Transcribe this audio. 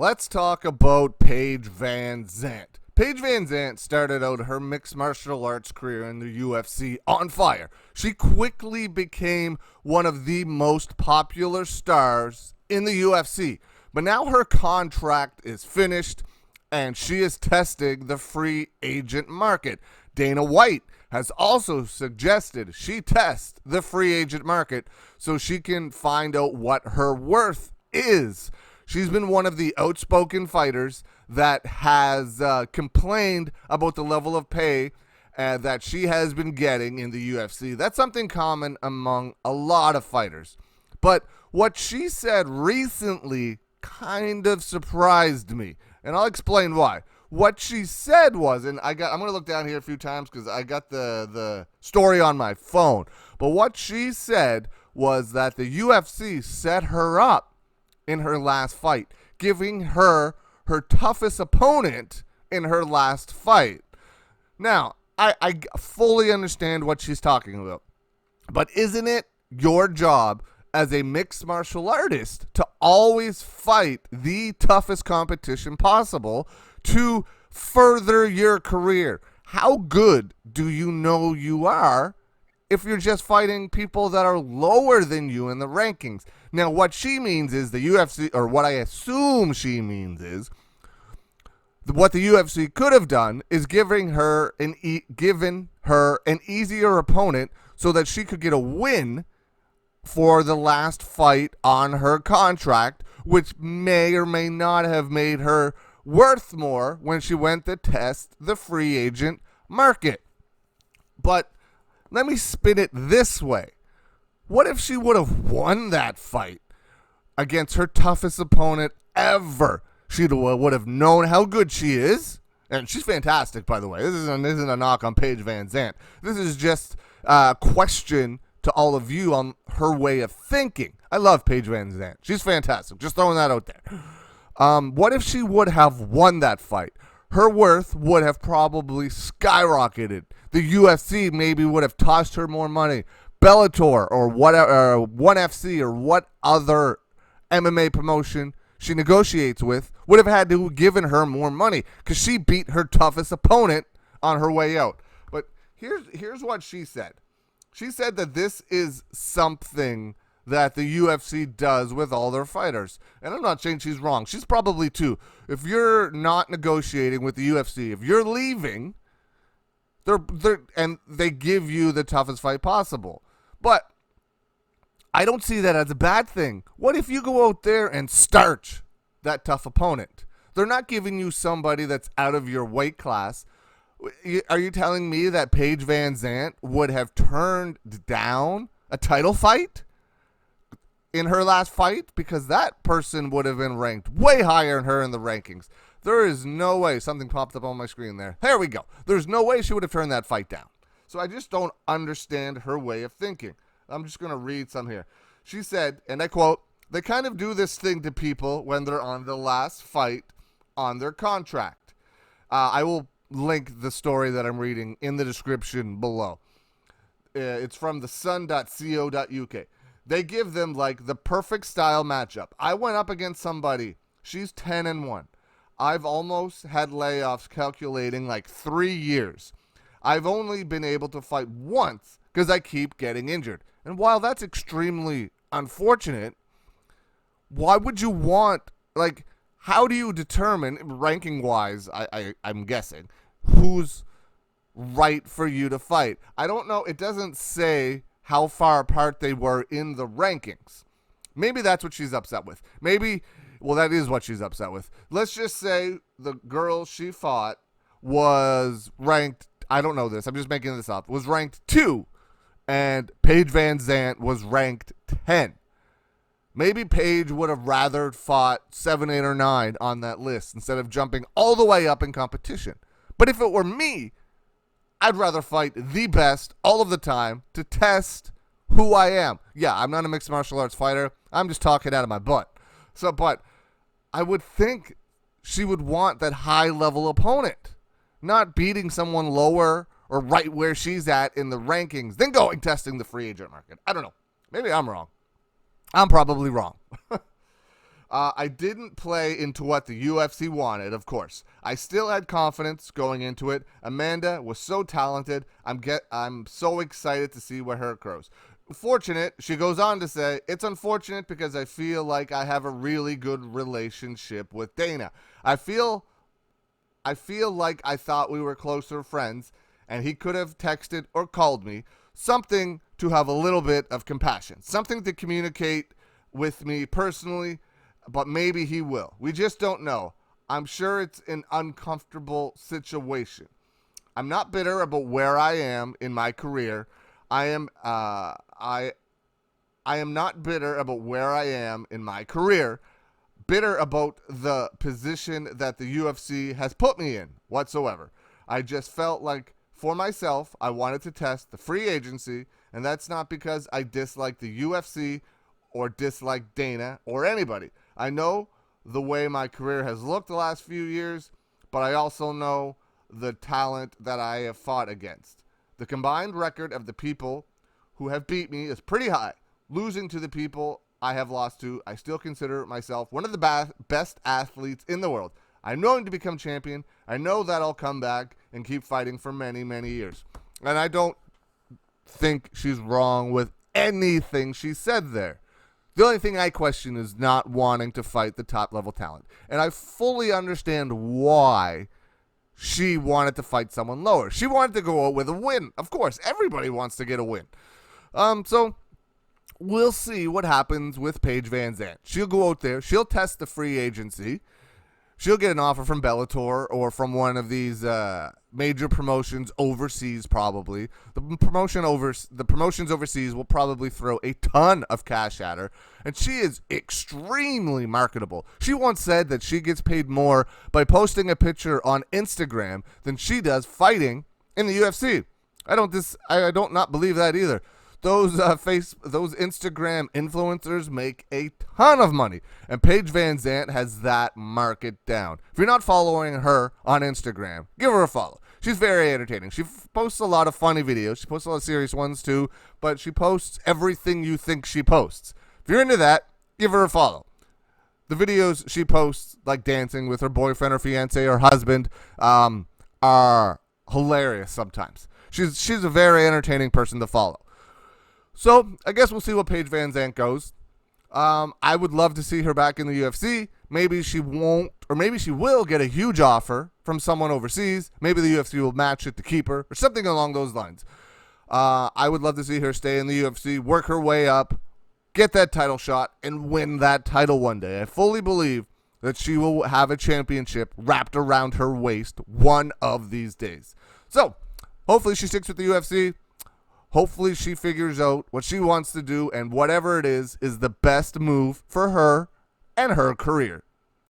Let's talk about Paige VanZant. Paige VanZant started out her mixed martial arts career in the UFC on fire. She quickly became one of the most popular stars in the UFC. But now her contract is finished and she is testing the free agent market. Dana White has also suggested she test the free agent market so she can find out what her worth is. She's been one of the outspoken fighters that has complained about the level of pay that she has been getting in the UFC. That's something common among a lot of fighters. But what she said recently kind of surprised me, and I'll explain why. What she said was, and I'm going to look down here a few times because I got the story on my phone. But what she said was that the UFC set her up in her last fight, giving her toughest opponent in her last fight. Now, I fully understand what she's talking about, but isn't it your job as a mixed martial artist to always fight the toughest competition possible to further your career? How good do you know you are if you're just fighting people that are lower than you in the rankings? Now, what she means is the UFC, or what I assume she means is, what the UFC could have done is given her an easier opponent so that she could get a win for the last fight on her contract, which may or may not have made her worth more when she went to test the free agent market. But let me spin it this way. What if she would have won that fight against her toughest opponent ever? She would have known how good she is. And she's fantastic, by the way. This isn't a knock on Paige VanZant. This is just a question to all of you on her way of thinking. I love Paige VanZant. She's fantastic. Just throwing that out there. What if she would have won that fight? Her worth would have probably skyrocketed. The UFC maybe would have tossed her more money. Bellator or whatever, ONE FC or what other MMA promotion she negotiates with would have had to have given her more money because she beat her toughest opponent on her way out. But here's what she said. She said that this is something that the UFC does with all their fighters. And I'm not saying she's wrong. She's probably too. If you're not negotiating with the UFC, if you're leaving, they give you the toughest fight possible. But I don't see that as a bad thing. What if you go out there and starch that tough opponent? They're not giving you somebody that's out of your weight class. Are you telling me that Paige VanZant would have turned down a title fight in her last fight? Because that person would have been ranked way higher than her in the rankings. There is no way. Something popped up on my screen there. There we go. There's no way she would have turned that fight down. So I just don't understand her way of thinking. I'm just going to read some here. She said, and I quote, "They kind of do this thing to people when they're on the last fight on their contract." I will link the story that I'm reading in the description below. It's from thesun.co.uk. They give them like the perfect style matchup. I went up against somebody. She's 10-1. I've almost had layoffs calculating like 3 years. I've only been able to fight once because I keep getting injured. And while that's extremely unfortunate, why would you want, like, how do you determine, ranking-wise, I'm guessing, who's right for you to fight? I don't know. It doesn't say how far apart they were in the rankings. Maybe that's what she's upset with. That is what she's upset with. Let's just say the girl she fought was ranked, I don't know this, I'm just making this up, was ranked 2, and Paige VanZant was ranked 10. Maybe Paige would have rather fought 7, 8, or 9 on that list instead of jumping all the way up in competition. But if it were me, I'd rather fight the best all of the time to test who I am. Yeah, I'm not a mixed martial arts fighter. I'm just talking out of my butt. But I would think she would want that high-level opponent, not beating someone lower or right where she's at in the rankings, then going testing the free agent market. I don't know. Maybe I'm wrong. I'm probably wrong. I didn't play into what the UFC wanted, of course. I still had confidence going into it. Amanda was so talented. I'm so excited to see where her grows. Fortunate, she goes on to say, it's unfortunate because I feel like I have a really good relationship with Dana. I feel like I thought we were closer friends, and he could have texted or called me, something to have a little bit of compassion, something to communicate with me personally, but maybe he will. We just don't know. I'm sure it's an uncomfortable situation. I'm not bitter about where I am in my career. I am not bitter about where I am in my career. Bitter about the position that the UFC has put me in whatsoever. I just felt like for myself, I wanted to test the free agency, and that's not because I dislike the UFC or dislike Dana or anybody. I know the way my career has looked the last few years, but I also know the talent that I have fought against. The combined record of the people who have beat me is pretty high. Losing to the people I have lost to, I still consider myself one of the best athletes in the world. I'm going to become champion. I know that I'll come back and keep fighting for many, many years. And I don't think she's wrong with anything she said there. The only thing I question is not wanting to fight the top-level talent. And I fully understand why she wanted to fight someone lower. She wanted to go out with a win. Of course, everybody wants to get a win. So we'll see what happens with Paige VanZant. She'll go out there. She'll test the free agency. She'll get an offer from Bellator or from one of these major promotions overseas, probably. The promotions overseas will probably throw a ton of cash at her, and she is extremely marketable. She once said that she gets paid more by posting a picture on Instagram than she does fighting in the UFC. I don't not believe that either. Those Instagram influencers make a ton of money, and Paige VanZant has that market down. If you're not following her on Instagram, give her a follow. She's very entertaining. She posts a lot of funny videos. She posts a lot of serious ones too, but she posts everything you think she posts. If you're into that, give her a follow. The videos she posts, like dancing with her boyfriend or fiance or husband, are hilarious sometimes. She's a very entertaining person to follow. So, I guess we'll see what Paige VanZant goes. I would love to see her back in the UFC. Maybe she won't, or maybe she will get a huge offer from someone overseas. Maybe the UFC will match it to keep her, or something along those lines. I would love to see her stay in the UFC, work her way up, get that title shot, and win that title one day. I fully believe that she will have a championship wrapped around her waist one of these days. So, hopefully she sticks with the UFC. Hopefully she figures out what she wants to do, and whatever it is the best move for her and her career.